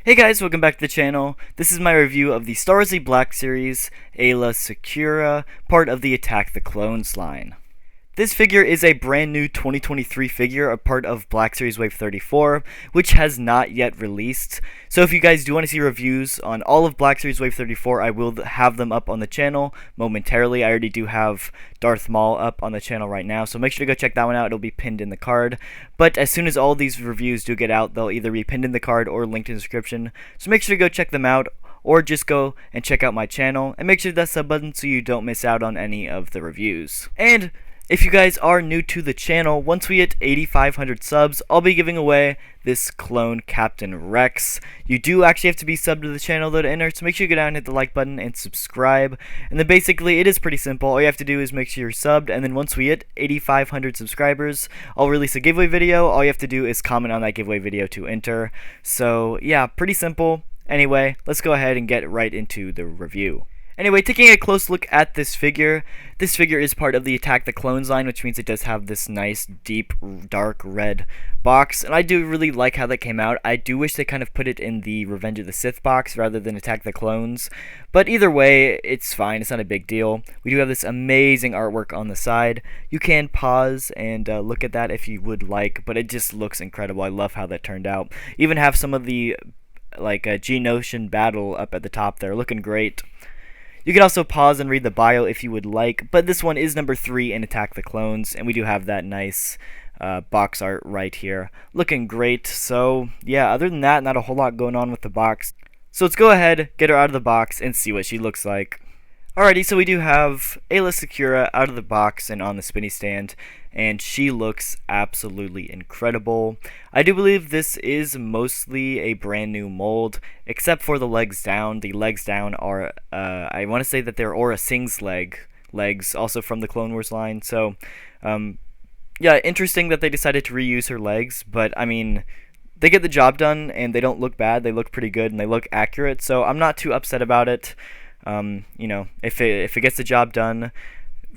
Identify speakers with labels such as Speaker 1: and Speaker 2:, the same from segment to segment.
Speaker 1: Hey guys, welcome back to the channel. This is my review of the Star Wars Black series, Aayla Secura, part of the Attack the Clones line. This figure is a brand new 2023 figure, a part of Black Series Wave 34, which has not yet released. So if you guys do want to see reviews on all of Black Series Wave 34, I will have them up on the channel momentarily. I already do have Darth Maul up on the channel right now, so make sure to go check that one out. It'll be pinned in the card. But as soon as all these reviews do get out, they'll either be pinned in the card or linked in the description. So make sure to go check them out, or just go and check out my channel, and make sure to hit that sub button so you don't miss out on any of the reviews. And if you guys are new to the channel, once we hit 8,500 subs, I'll be giving away this clone Captain Rex. You do actually have to be subbed to the channel though to enter, so make sure you go down and hit the like button and subscribe. And then basically it is pretty simple. All you have to do is make sure you're subbed, and then once we hit 8,500 subscribers, I'll release a giveaway video. All you have to do is comment on that giveaway video to enter. So yeah, pretty simple. Anyway, let's go ahead and get right into the review. Anyway, taking a close look at this figure is part of the Attack the Clones line, which means it does have this nice, deep, dark red box, and I do really like how that came out. I do wish they kind of put it in the Revenge of the Sith box rather than Attack the Clones, but either way, it's fine. It's not a big deal. We do have this amazing artwork on the side. You can pause and look at that if you would like, but it just looks incredible. I love how that turned out. Even have some of the, like, Geonosian battle up at the top there, looking great. You can also pause and read the bio if you would like, but this one is number 3 in Attack the Clones, and we do have that nice box art right here. Looking great. So yeah, other than that, not a whole lot going on with the box. So let's go ahead, get her out of the box, and see what she looks like. Alrighty, so we do have Aayla Secura out of the box and on the spinny stand, and she looks absolutely incredible. I do believe this is mostly a brand new mold, except for the legs down. The legs down are, I want to say that they're Aura Singh's legs, also from the Clone Wars line. So, yeah, interesting that they decided to reuse her legs, but I mean, they get the job done, and they don't look bad. They look pretty good, and they look accurate, so I'm not too upset about it. You know, if it gets the job done,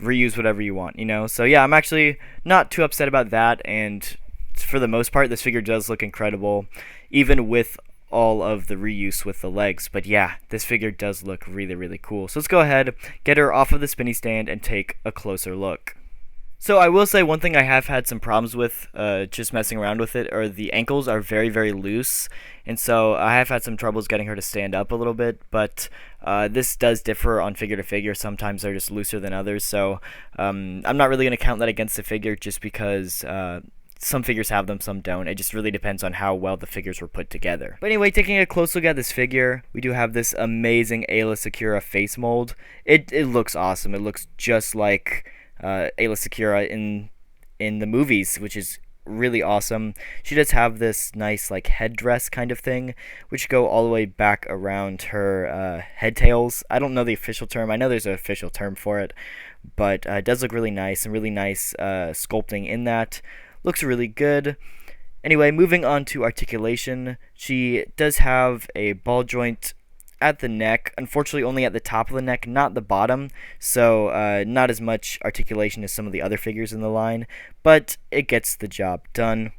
Speaker 1: reuse whatever you want, you know. So yeah, I'm actually not too upset about that, and for the most part, this figure does look incredible, even with all of the reuse with the legs. But yeah, this figure does look really, really cool. So let's go ahead, get her off of the spinny stand, and take a closer look. So I will say one thing I have had some problems with just messing around with it, are the ankles are very, very loose, and so I have had some troubles getting her to stand up a little bit, but this does differ on figure to figure. Sometimes they're just looser than others, so I'm not really going to count that against the figure just because some figures have them, some don't. It just really depends on how well the figures were put together. But anyway, taking a close look at this figure, we do have this amazing Aayla Secura face mold. It looks awesome. It looks just like Aayla Secura in the movies, which is really awesome. She does have this nice like headdress kind of thing, which go all the way back around her head tails. I don't know the official term. I know there's an official term for it, but it does look really nice, and really nice sculpting in that. Looks really good. Anyway, moving on to articulation. She does have a ball joint at the neck, unfortunately only at the top of the neck, not the bottom, so not as much articulation as some of the other figures in the line, but it gets the job done.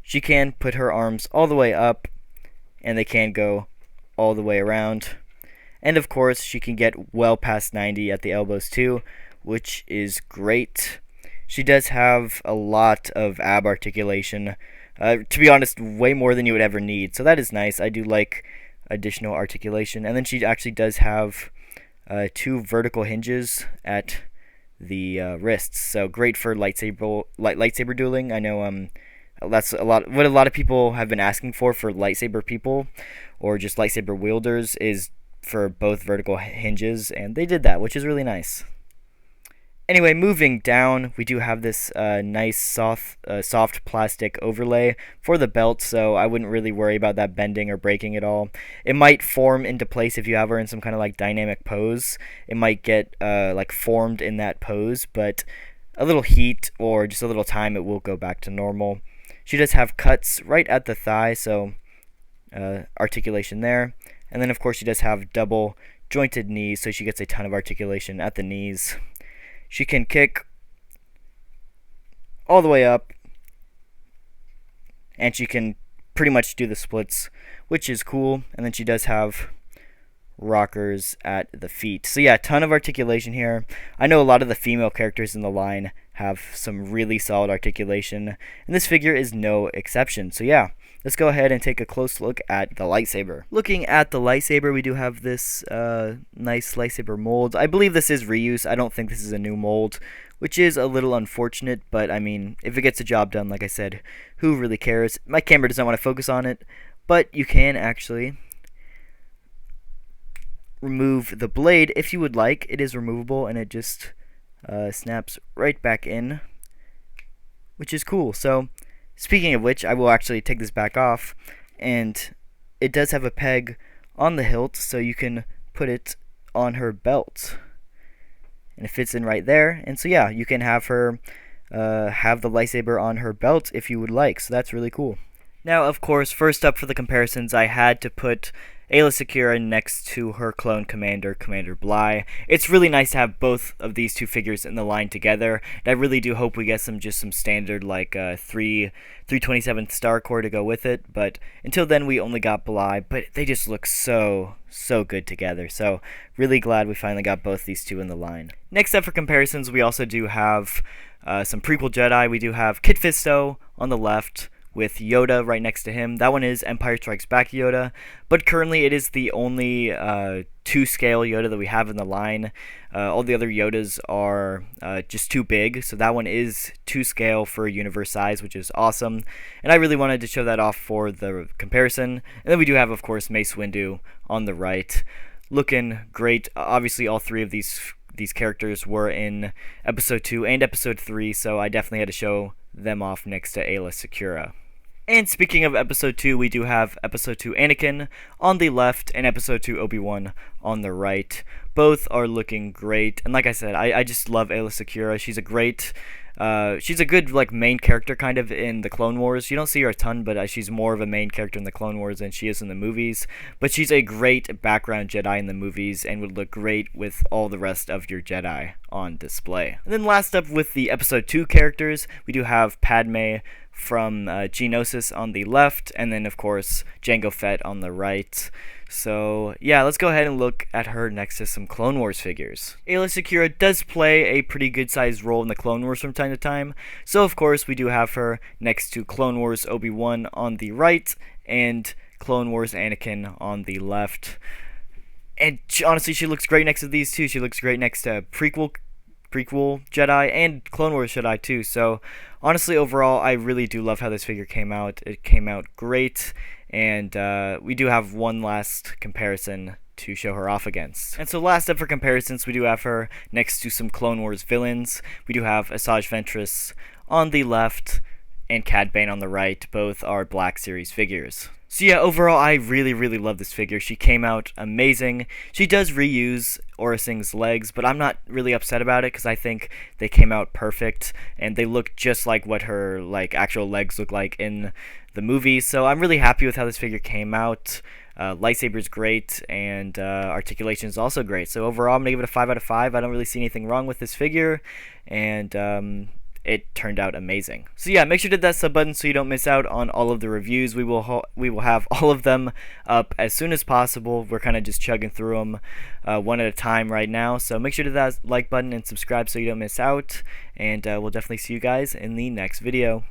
Speaker 1: She can put her arms all the way up, and they can go all the way around, and of course she can get well past 90 at the elbows too, which is great. She does have a lot of ab articulation, to be honest, way more than you would ever need, so that is nice. I do like additional articulation. And then she actually does have 2 vertical hinges at the wrists, so great for lightsaber dueling. I know that's what a lot of people have been asking for lightsaber people, or just lightsaber wielders, is for both vertical hinges, and they did that, which is really nice. Anyway, moving down, we do have this nice soft plastic overlay for the belt, so I wouldn't really worry about that bending or breaking at all. It might form into place if you have her in some kind of like dynamic pose. It might get like formed in that pose, but a little heat or just a little time, it will go back to normal. She does have cuts right at the thigh, so articulation there. And then of course she does have double jointed knees, so she gets a ton of articulation at the knees. She can kick all the way up, and she can pretty much do the splits, which is cool. And then she does have rockers at the feet. So yeah, a ton of articulation here. I know a lot of the female characters in the line have some really solid articulation, and this figure is no exception. So yeah, let's go ahead and take a close look at the lightsaber. Looking at the lightsaber, we do have this nice lightsaber mold. I believe this is reuse. I don't think this is a new mold, which is a little unfortunate, but I mean, if it gets the job done, like I said, who really cares? My camera doesn't want to focus on it, but you can actually remove the blade if you would like. It is removable, and it just snaps right back in, which is cool. So speaking of which, I will actually take this back off, and it does have a peg on the hilt, so you can put it on her belt, and it fits in right there. And so yeah, you can have her have the lightsaber on her belt if you would like, so that's really cool. Now, of course, first up for the comparisons, I had to put Aayla Secura next to her clone commander, Commander Bly. It's really nice to have both of these two figures in the line together, and I really do hope we get some standard like 327th Star Core to go with it, but until then we only got Bly, but they just look so good together, so really glad we finally got both these two in the line. Next up for comparisons, we also do have some prequel Jedi. We do have Kit Fisto on the left, with Yoda right next to him. That one is Empire Strikes Back Yoda, but currently it is the only 2-scale Yoda that we have in the line. All the other Yodas are just too big, so that one is 2-scale for universe size, which is awesome, and I really wanted to show that off for the comparison. And then we do have, of course, Mace Windu on the right, looking great. Obviously, all three of these characters were in Episode 2 and Episode 3, so I definitely had to show them off next to Aayla Secura. And speaking of Episode 2, we do have Episode 2 Anakin on the left and Episode 2 Obi-Wan on the right. Both are looking great, and like I said, I just love Aayla Secura. She's a good like main character kind of in the Clone Wars. You don't see her a ton, but she's more of a main character in the Clone Wars than she is in the movies. But she's a great background Jedi in the movies and would look great with all the rest of your Jedi on display. And then last up with the Episode 2 characters, we do have Padme from Geonosis on the left, and then of course Jango Fett on the right. So yeah, let's go ahead and look at her next to some Clone Wars figures. Aayla Secura does play a pretty good sized role in the Clone Wars from time to time, so of course we do have her next to Clone Wars Obi-Wan on the right and Clone Wars Anakin on the left. And honestly, she looks great next to these two. She looks great next to prequel Jedi and Clone Wars Jedi too. So honestly, overall, I really do love how this figure came out. It came out great, and we do have one last comparison to show her off against. And so last up for comparisons, we do have her next to some Clone Wars villains. We do have Asajj Ventress on the left and Cad Bane on the right. Both are Black Series figures. So yeah, overall, I really love this figure. She came out amazing. She does reuse Aurra Singh's legs, but I'm not really upset about it because I think they came out perfect, and they look just like what her actual legs look like in the movies. So I'm really happy with how this figure came out. Lightsaber's great, and articulation is also great. So overall, I'm going to give it a 5 out of 5. I don't really see anything wrong with this figure, and it turned out amazing. So yeah, make sure to hit that sub button so you don't miss out on all of the reviews. We will have all of them up as soon as possible. We're kind of just chugging through them one at a time right now. So make sure to hit that like button and subscribe so you don't miss out. And we'll definitely see you guys in the next video.